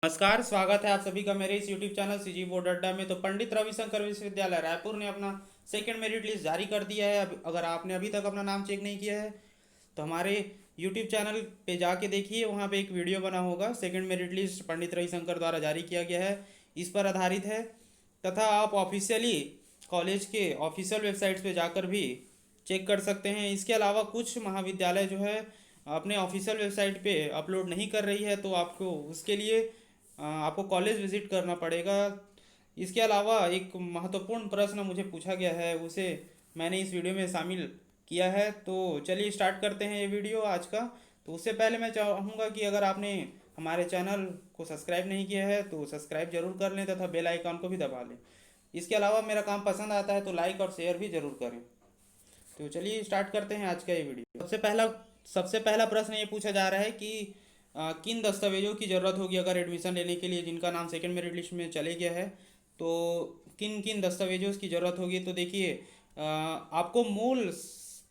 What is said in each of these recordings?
नमस्कार, स्वागत है आप सभी का मेरे इस यूट्यूब चैनल सीजी बोर्ड अड्डा में। तो पंडित रविशंकर विश्वविद्यालय रायपुर ने अपना सेकेंड मेरिट लिस्ट जारी कर दिया है। अगर आपने अभी तक अपना नाम चेक नहीं किया है तो हमारे यूट्यूब चैनल पे जाके देखिए, वहाँ पे एक वीडियो बना होगा। Second merit list Pandit Ravishankar द्वारा जारी किया गया है, इस पर आधारित है। तथा आप ऑफिशियली कॉलेज के ऑफिशियल वेबसाइट्स पे जाकर भी चेक कर सकते हैं। इसके अलावा कुछ महाविद्यालय जो है अपने ऑफिशियल वेबसाइट पे अपलोड नहीं कर रही है, तो आपको उसके लिए आपको कॉलेज विजिट करना पड़ेगा। इसके अलावा एक महत्वपूर्ण प्रश्न मुझे पूछा गया है, उसे मैंने इस वीडियो में शामिल किया है। तो चलिए स्टार्ट करते हैं ये वीडियो आज का। तो उससे पहले मैं चाहूँगा कि अगर आपने हमारे चैनल को सब्सक्राइब नहीं किया है तो सब्सक्राइब जरूर कर लें तथा बेल आइकन को भी दबा लें। इसके अलावा मेरा काम पसंद आता है तो लाइक और शेयर भी जरूर करें। तो चलिए स्टार्ट करते हैं आज का ये वीडियो। सबसे पहला प्रश्न ये पूछा जा रहा है कि किन दस्तावेजों की ज़रूरत होगी अगर एडमिशन लेने के लिए, जिनका नाम सेकंड मेरिट लिस्ट में चले गया है। तो किन किन दस्तावेजों की ज़रूरत होगी, तो देखिए आपको मूल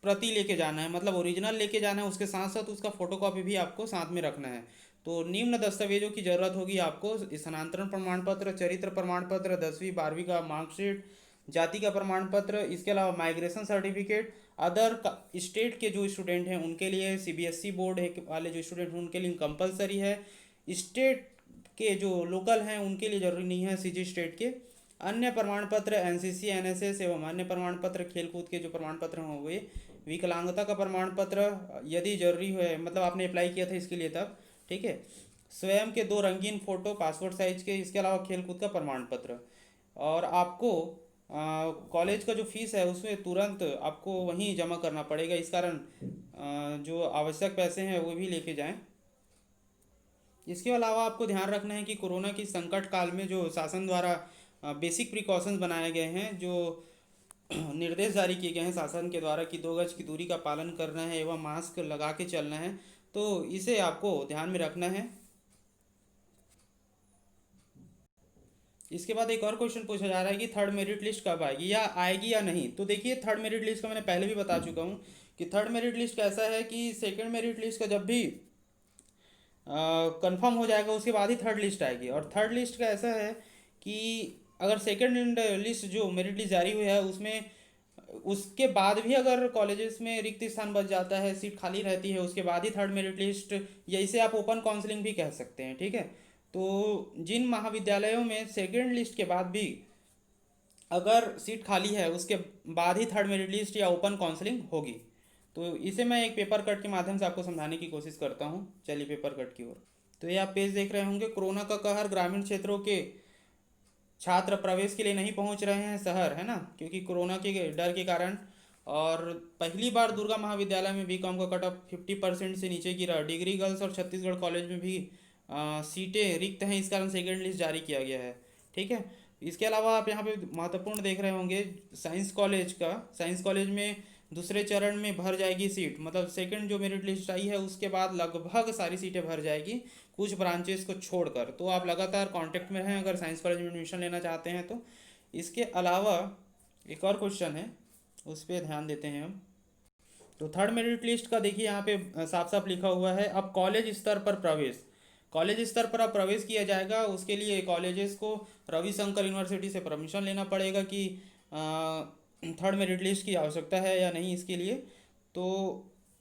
प्रति लेके जाना है, मतलब ओरिजिनल लेके जाना है। उसके साथ साथ उसका फोटोकॉपी भी आपको साथ में रखना है। तो निम्न दस्तावेजों की ज़रूरत होगी आपको: स्थानांतरण प्रमाण पत्र, चरित्र प्रमाण पत्र, 10वीं 12वीं का मार्कशीट, जाति का प्रमाण पत्र। इसके अलावा माइग्रेशन सर्टिफिकेट। अदर स्टेट के जो स्टूडेंट हैं उनके लिए, सीबीएसई बोर्ड वाले जो स्टूडेंट हैं उनके लिए कंपलसरी है। स्टेट के जो लोकल हैं उनके लिए ज़रूरी नहीं है, सीजी स्टेट के। अन्य प्रमाण पत्र एनसीसी एनएसएस एवं अन्य प्रमाण पत्र, खेलकूद के जो प्रमाण पत्र हैं हुए, विकलांगता का प्रमाण पत्र यदि जरूरी है, मतलब आपने अप्लाई किया था इसके लिए तब, ठीक है। स्वयं के 2 रंगीन फोटो पासपोर्ट साइज के। इसके अलावा खेलकूद का प्रमाण पत्र। और आपको कॉलेज का जो फीस है उसमें तुरंत आपको वहीं जमा करना पड़ेगा। इस कारण जो आवश्यक पैसे हैं वो भी लेके जाएं। इसके अलावा आपको ध्यान रखना है कि कोरोना की संकट काल में जो शासन द्वारा बेसिक प्रिकॉशंस बनाए गए हैं, जो निर्देश जारी किए गए हैं शासन के द्वारा कि 2 गज की दूरी का पालन करना है एवं मास्क लगा के चलना है, तो इसे आपको ध्यान में रखना है। इसके बाद एक और क्वेश्चन पूछा जा रहा है कि थर्ड मेरिट लिस्ट कब आएगी या आएगी या नहीं। तो देखिए, थर्ड मेरिट लिस्ट का मैंने पहले भी बता चुका हूँ कि थर्ड मेरिट लिस्ट कैसा है कि सेकंड मेरिट लिस्ट का जब भी कंफर्म हो जाएगा उसके बाद ही थर्ड लिस्ट आएगी। और थर्ड लिस्ट का ऐसा है कि अगर सेकंड लिस्ट जो मेरिट लिस्ट जारी हुई है उसमें उसके बाद भी अगर कॉलेजेस में रिक्त स्थान बच जाता है, सीट खाली रहती है, उसके बाद ही थर्ड मेरिट लिस्ट, या इसे आप ओपन काउंसलिंग भी कह सकते हैं, ठीक है। तो जिन महाविद्यालयों में सेकेंड लिस्ट के बाद भी अगर सीट खाली है उसके बाद ही थर्ड मेरिट लिस्ट या ओपन काउंसलिंग होगी। तो इसे मैं एक पेपर कट के माध्यम से आपको समझाने की कोशिश करता हूँ। चलिए पेपर कट की ओर। तो ये आप पेज देख रहे होंगे। कोरोना का कहर, ग्रामीण क्षेत्रों के छात्र प्रवेश के लिए नहीं पहुंच रहे हैं शहर, है ना, क्योंकि कोरोना के डर के कारण। और पहली बार दुर्गा महाविद्यालय में बीकॉम का कट ऑफ 50% से नीचे गिरा। डिग्री गर्ल्स और छत्तीसगढ़ कॉलेज में भी सीटें रिक्त हैं, इस कारण सेकेंड लिस्ट जारी किया गया है, ठीक है। इसके अलावा आप यहाँ पे महत्वपूर्ण देख रहे होंगे साइंस कॉलेज में दूसरे चरण में भर जाएगी सीट, मतलब सेकंड जो मेरिट लिस्ट आई है उसके बाद लगभग सारी सीटें भर जाएगी कुछ ब्रांचेस को छोड़कर। तो आप लगातार कांटेक्ट में रहें अगर साइंस कॉलेज में एडमिशन लेना चाहते हैं तो। इसके अलावा एक और क्वेश्चन है, उस पर ध्यान देते हैं हम। तो थर्ड मेरिट लिस्ट का देखिए यहाँ पे साफ साफ लिखा हुआ है, अब कॉलेज स्तर पर प्रवेश। कॉलेज स्तर पर अब प्रवेश किया जाएगा, उसके लिए कॉलेजेस को रविशंकर यूनिवर्सिटी से परमिशन लेना पड़ेगा कि थर्ड मेरिट लिस्ट की आवश्यकता है या नहीं इसके लिए। तो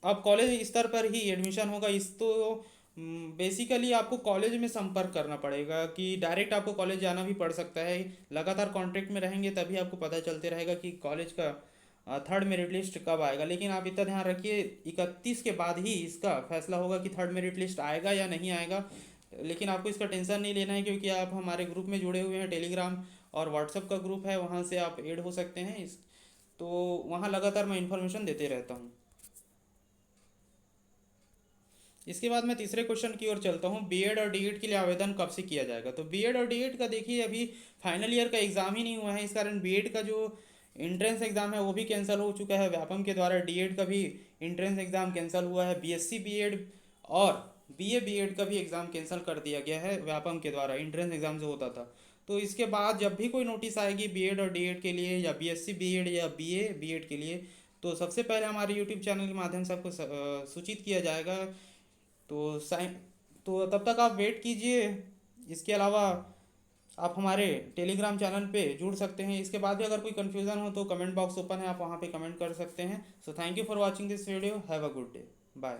अब कॉलेज स्तर पर ही एडमिशन होगा। इस तो बेसिकली आपको कॉलेज में संपर्क करना पड़ेगा कि डायरेक्ट आपको कॉलेज जाना भी पड़ सकता है। लगातार कांटेक्ट में रहेंगे तभी आपको पता चलते रहेगा कि कॉलेज का थर्ड मेरिट लिस्ट कब आएगा। लेकिन आप इतना ध्यान रखिए, 31 के बाद ही इसका फैसला होगा कि थर्ड मेरिट लिस्ट आएगा या नहीं आएगा। लेकिन आपको इसका टेंशन नहीं लेना है, क्योंकि आप हमारे ग्रुप में जुड़े हुए हैं, टेलीग्राम और व्हाट्सएप का ग्रुप है, वहाँ से आप ऐड हो सकते हैं तो वहाँ लगातार मैं इन्फॉर्मेशन देते रहता हूँ। इसके बाद मैं तीसरे क्वेश्चन की ओर चलता हूँ, बीएड और डीएड के लिए आवेदन कब से किया जाएगा। तो बीएड और डीएड का देखिए, अभी फाइनल ईयर का एग्ज़ाम ही नहीं हुआ है, इस कारण बीएड का जो एंट्रेंस एग्ज़ाम है वो भी कैंसिल हो चुका है व्यापम के द्वारा। डीएड का भी एंट्रेंस एग्ज़ाम कैंसिल हुआ है। बीएससी बीएड और बीए बीएड का भी एग्ज़ाम कैंसिल कर दिया गया है व्यापम के द्वारा, एंट्रेंस एग्ज़ाम जो होता था। तो इसके बाद जब भी कोई नोटिस आएगी बीएड और डीएड के लिए, या बीएससी बीएड या बीए बीएड के लिए, तो सबसे पहले हमारे यूट्यूब चैनल के माध्यम से आपको सूचित किया जाएगा। तो साइन तो तब तक आप वेट कीजिए इसके अलावा आप हमारे टेलीग्राम चैनल पे जुड़ सकते हैं। इसके बाद भी अगर कोई कन्फ्यूज़न हो तो कमेंट बॉक्स ओपन है, आप वहाँ पे कमेंट कर सकते हैं। So thank you for watching this video, have a good day, bye.